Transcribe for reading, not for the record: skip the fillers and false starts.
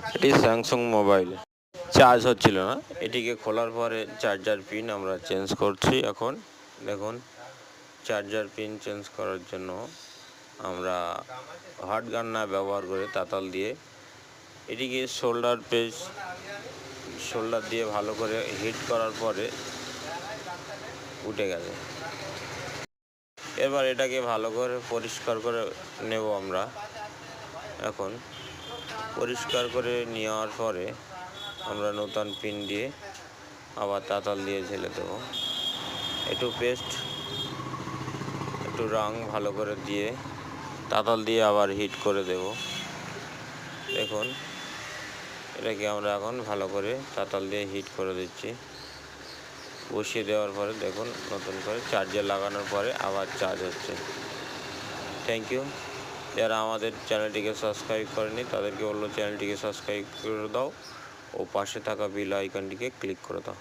এটি Samsung mobile, charge হচ্ছিল না। এটিকে খোলার পরে চার্জার পিন আমরা চেঞ্জ করছি। এখন দেখুন, চার্জার পিন চেঞ্জ করার জন্য আমরা হট গান না ব্যবহার করে তাতাল দিয়ে এটিকে শোল্ডার দিয়ে ভালো করে হিট করার পরে উঠে গেছে। এবার এটাকে ভালো করে পরিষ্কার করে নেব আমরা। এখন পরিষ্কার করে নেওয়ার পরে আমরা নতুন পিন দিয়ে আবার তাতাল দিয়ে ঝেলে দেবো। একটু পেস্ট, একটু রং ভালো করে দিয়ে তাতাল দিয়ে আবার হিট করে দেব। দেখুন, এটাকে আমরা এখন ভালো করে তাতাল দিয়ে হিট করে দিচ্ছি। বসিয়ে দেওয়ার পরে দেখুন নতুন করে চার্জে লাগানোর পরে আবার চার্জ হচ্ছে। Thank you. যারা আমাদের চ্যানেলটিকে সাবস্ক্রাইব করেনি তাদেরকে বললো চ্যানেলটিকে সাবস্ক্রাইব করে দাও ও পাশে থাকা বেল আইকনটিকে ক্লিক করে দাও।